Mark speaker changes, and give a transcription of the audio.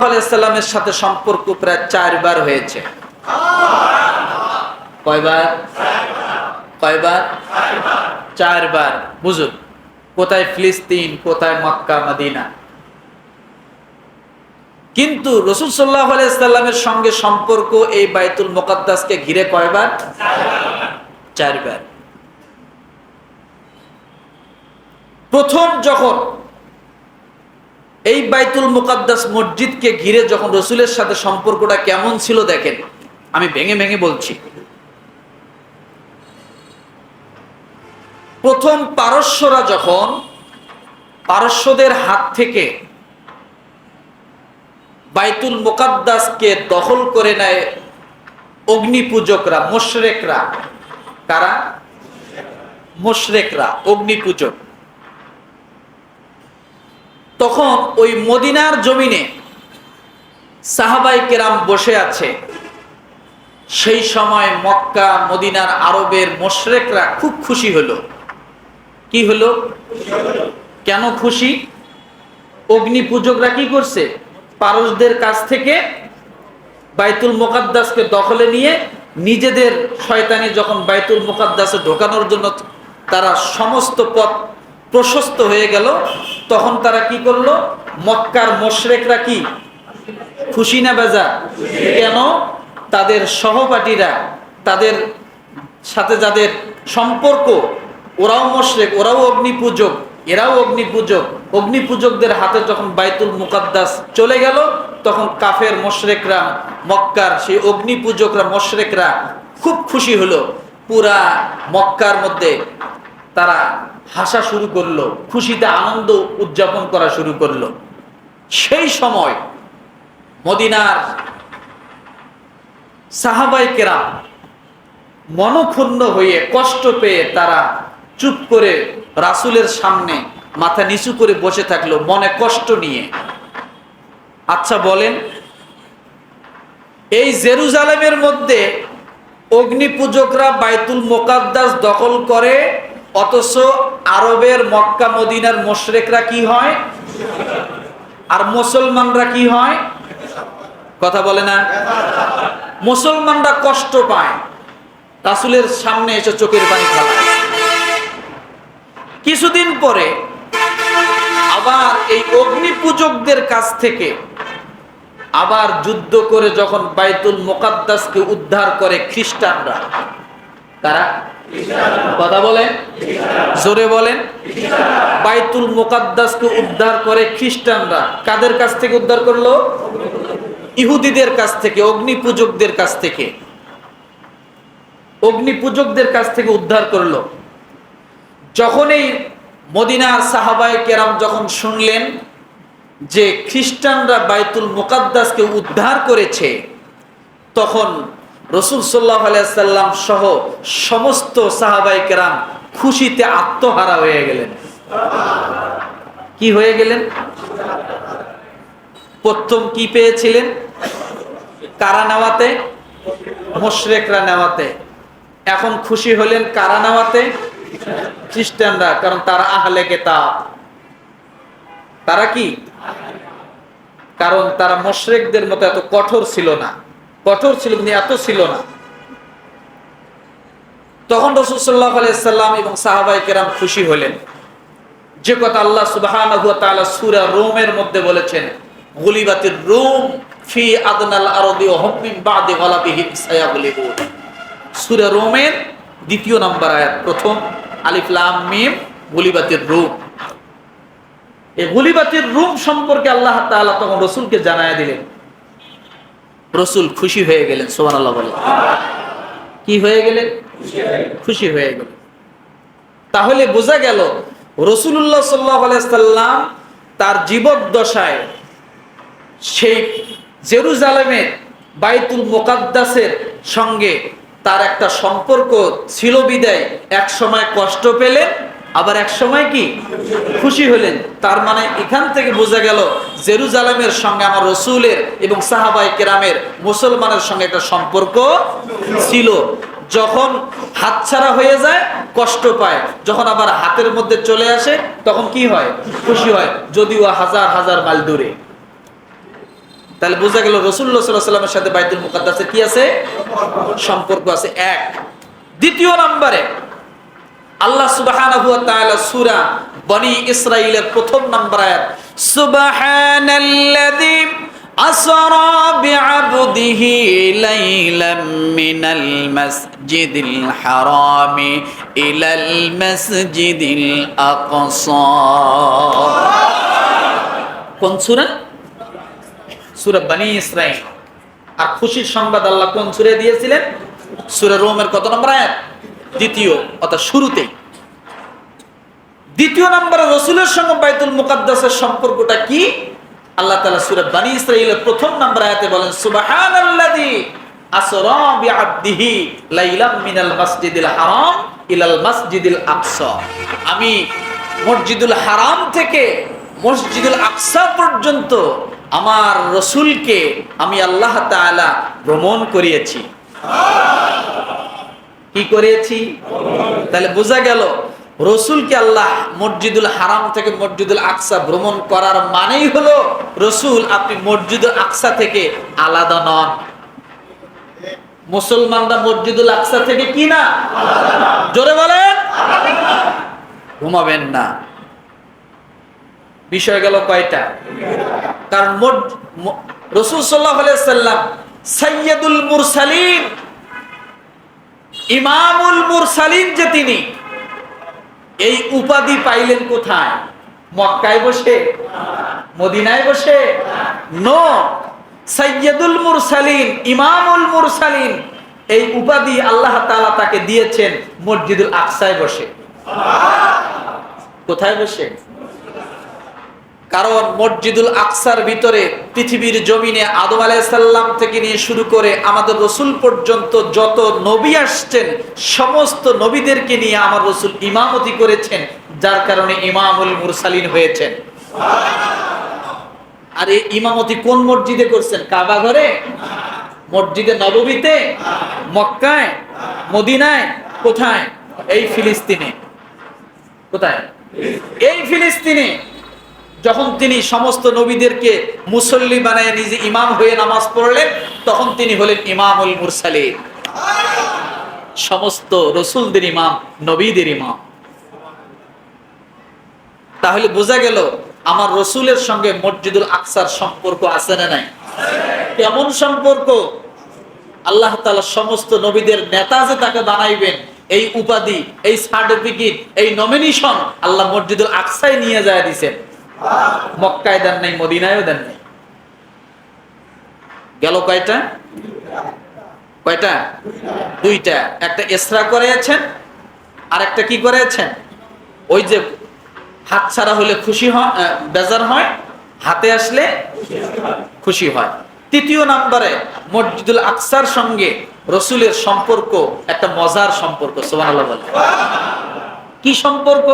Speaker 1: আলাইহিস সাথে সম্পর্ক প্রায় 4 বার হয়েছে। কয়বার? 4 বার। বুঝুন, কোথায় ফিলিস্তিন, কোথায় মক্কা মদিনা। কিন্তু রাসূল সাল্লাল্লাহু আলাইহি সাল্লামের সঙ্গে সম্পর্ক এই বাইতুল মুকাদ্দাসকে ঘিরে কয়বার? 4 বার। প্রথম যখন এই বাইতুল মুকাদ্দাস মসজিদকে ঘিরে যখন রাসূলের সাথে সম্পর্কটা কেমন ছিল দেখেন, আমি ভেঙে ভেঙে বলছি। প্রথম পারস্যরা যখন পারস্যদের হাত থেকে বাইতুল মুকাদ্দাসকে দখল করে নেয় অগ্নি পূজকরা, মুশরিকরা। কারা? মুশরিকরা, অগ্নি পূজক। তখন ওই মদিনার জমিনে সাহাবায়ে কেরাম বসে আছে। সেই সময় মক্কা মদিনার আরবের মুশরিকরা খুব খুশি হলো। কি হলো? কেন খুশি? অগ্নি পূজকরা কি করছে? পারস্যদের কাছ থেকে বাইতুল মুকাদ্দাসকে দখলে নিয়ে নিজেদের শয়তানি যখন বাইতুল মুকাদ্দাসে ঢোকানোর জন্য তারা সমস্ত পথ প্রশস্ত হয়ে গেল, তখন তারা কি করলো? মক্কার মুশরিকরা কি খুশি না বেজা? কেন? তাদের সহপাঠীরা, তাদের সাথে যাদের সম্পর্ক, ওরাও মুশরিক, ওরাও অগ্নি পূজক, এরাও অগ্নি পূজক। অগ্নি পূজকদের হাতে যখন বাইতুল মুকাদ্দাস চলে গেল, তখন কাফের মুশরিকরা, মক্কার সেই অগ্নি পূজকরা, মুশরিকরা খুব খুশি হলো। পুরা মক্কার মধ্যে তারা হাসা শুরু করলো, খুশিতে আনন্দ উদযাপন করা শুরু করলো। সেই সময় মদিনার সাহাবায়ে কেরাম মনক্ষুণ্ণ হয়ে, কষ্ট পেয়ে তারা চুপ করে রাসূলের সামনে মাথা নিচু করে বসে থাকলো, মনে কষ্ট নিয়ে। আচ্ছা বলেন, এই জেরুজালেমের মধ্যে অগ্নি পূজকরা বাইতুল মুকাদ্দাস দখল করে, অথচ আরবের মক্কা মদিনার মুশরিকরা কি হয়? আর মুসলমানরা কি হয়? কথা বলে না? মুসলমানরা কষ্ট পায়, রাসূলের সামনে এসে চোখের পানি ফেলায়। কিছুদিন পরে আবার এই অগ্নি পূজকদের কাছ থেকে আবার যুদ্ধ করে যখন বাইতুল মুকাদ্দাসকে উদ্ধার করে খ্রিস্টানরা। কারা? কথা বলেন, জোরে বলেন। বাইতুল মুকাদ্দাসকে উদ্ধার করে খ্রিস্টানরা। কাদের কাছ থেকে উদ্ধার করলো? ইহুদিদের কাছ থেকে, অগ্নি পূজকদের কাছ থেকে। অগ্নি পূজকদের কাছ থেকে উদ্ধার করলো। যখন এই মদিনার সাহাবায়ে কেরাম যখন শুনলেন যে খ্রিস্টানরা বাইতুল মুকাদ্দাসকে উদ্ধার করেছে, তখন রাসূল সাল্লাল্লাহু আলাইহি সাল্লাম সহ সমস্ত সাহাবায়ে কেরাম খুশিতে আত্মহারা হয়ে গেলেন। কি হয়ে গেলেন? প্রথম কি পেয়েছিলেন? কারা নেওয়াতে? মুশরিকরা নেওয়াতে। এখন খুশি হলেন কারা নেওয়াতে? খ্রিস্টানরা, কারণ তারা আহলে কিতাব। তারা কি? কারণ তারা মুশরিকদের মতো এত কঠোর ছিল না। কঠোর ছিল কিন্তু এত ছিল না। তখন রাসূল সাল্লাল্লাহু আলাইহি সাল্লাম এবং সাহাবায়ে কেরাম খুশি হলেন। যে কথা আল্লাহ সুবহানাহু ওয়া তাআলা সূরা রুমের মধ্যে বলেছেন, গুলিবাতির রুম ফি আদনাল আরদি ওয়া হুম মিন বাদি গালাবিহিম সায়াগলিবুন। সূরা রুমের 2 নম্বর আয়াত, প্রথম আলিফ লাম মিম, গুলিবাতির রুম। এই গুলিবাতির রুম সম্পর্কে আল্লাহ তাআলা তখন রাসূলকে জানায়া দিলেন। রাসূল খুশি হয়ে গেলেন। সুবহানাল্লাহ বলেন। কি হয়ে গেলেন? খুশি হয়ে গেলেন। তাহলে বোঝা গেল রাসূলুল্লাহ সাল্লাল্লাহু আলাইহি সাল্লাম তার জীবদ্দশায় সেই জেরুজালেমের বাইতুল মুকাদ্দাসের সঙ্গে তার একটা সম্পর্ক ছিল বিদায় এক সময় কষ্ট পেলেন, আবার এক সময় কি খুশি হলেন। তার মানে এখান থেকে বোঝা গেল জেরুজালেমের সঙ্গে আমার রাসূলের এবং সাহাবায়ে কেরামের, মুসলমানের সঙ্গে একটা সম্পর্ক ছিল। যখন হাতছাড়া হয়ে যায় কষ্ট পায়, যখন আবার হাতের মধ্যে চলে আসে তখন কি হয়? খুশি হয়, যদিও হাজার হাজার মাইল দূরে। তাহলে বোঝা গেল রাসূলুল্লাহ সাল্লাল্লাহু আলাইহি ওয়াসাল্লামের সাথে বাইতুল মুকাদ্দাসের কি আছে? সম্পর্ক আছে। এক। দ্বিতীয় নম্বরে আল্লাহ সুবহানাহু ওয়া তাআলা সূরা বনি ইসরাঈলের প্রথম নম্বর আয়াত, সুবহানাল্লাযী আসরা বিআবদিহি লাইলাম মিনাল মাসজিদিল হারামি ইলাল মাসজিদিল আকসা। কোন সূরা? সূরা বনি ইসরাঈল। আর খুশির সংবাদ আল্লাহ কোন সূরা দিয়েছিলেন? সূরা রোমের কত নম্বর আয়াত? দ্বিতীয়, অর্থাৎ শুরুতেই। দ্বিতীয় নম্বরে রাসূলের সঙ্গে বাইতুল মুকাদ্দাসের সম্পর্কটা কি? আল্লাহ তাআলা সূরা বনি ইসরাঈলের প্রথম নম্বর আয়াতে বলেন, সুবহানাল্লাযী আসরা বিআবদিহি লাইলাম মিনাল মাসজিদিল হারাম ইলাল মাসজিদিল আকসা। আমি মসজিদুল হারাম থেকে মসজিদুল আকসা পর্যন্ত আমার রাসূলকে আমি আল্লাহ তাআলা ভ্রমণ করিয়েছি। কি করিয়েছি? তাহলে বোঝা গেল রাসূলকে আল্লাহ মসজিদুল হারাম থেকে মসজিদুল আকসা ভ্রমণ করার মানেই হলো রাসূল আপনি মসজিদুল আকসা থেকে আলাদা নন। মুসলমানরা মসজিদুল আকসা থেকে কি না? জোরে বলেন, ঘুমাবেন না। বিষয় গেল কয়টা? কারণ রাসূল সাল্লাল্লাহু আলাইহি ওয়াসাল্লাম সাইয়্যিদুল মুরসালিন, ইমামুল মুরসালিন, যে তিনি এই উপাধি পাইলেন কোথায়? মক্কায় বসে? মদিনায় বসে? নো, সাইয়্যিদুল মুরসালিন, ইমামুল মুরসালিন, এই উপাধি আল্লাহ তাআলা তাকে দিয়েছেন মসজিদুল আকসায় বসে। কোথায় বসে? কারণ মসজিদুল আকসার ভিতরে পৃথিবীর জমিনে আদম আলাইহিস সালাম থেকে নিয়ে শুরু করে আমাদের রাসূল পর্যন্ত যত নবী আসছেন সমস্ত নবীদেরকে নিয়ে আমার রাসূল ইমামতি করেছেন, যার কারণে ইমামুল মুরসালিন হয়েছেন। আর এই ইমামতি কোন মসজিদে করছেন? কাবা ঘরে? মসজিদে নববীতে? মক্কায়? মদিনায়? কোথায়? এই ফিলিস্তিনে। কোথায়? এই ফিলিস্তিনে। যখন তিনি সমস্ত নবীদেরকে মুসল্লি বানায় নিজে ইমাম হয়ে নামাজ পড়লেন, তখন তিনি হলেন ইমামুল মুরসালিন, সমস্ত রাসূলদের ইমাম, নবীদের ইমাম। তাহলে বোঝা গেল আমার রাসূলের সঙ্গে মসজিদুল আকসার সম্পর্ক আছে না নাই? কেমন সম্পর্ক? আল্লাহ তাআলা সমস্ত নবীদের নেতা যে তাকে বানাইবেন, এই উপাধি, এই সার্টিফিকেট, এই নমিনেশন আল্লাহ মসজিদুল আকসায় নিয়ে যায় দিয়েছেন। মক্কায় দেন নাই, মদিনায়ও দেন নাই। গেল কয়টা? কয়টা? দুইটা। একটা ইসরা করেছেন, আর একটা কি করেছেন? ওই যে হাত ছাড়া হলে খুশি হয়, বেজার হয়, হাতে আসলে খুশি হয়। তৃতীয় নম্বরে মসজিদুল আকসার সঙ্গে রাসূলের সম্পর্ক একটা মজার সম্পর্ক। সুবহানাল্লাহ বলেন। কি সম্পর্ক?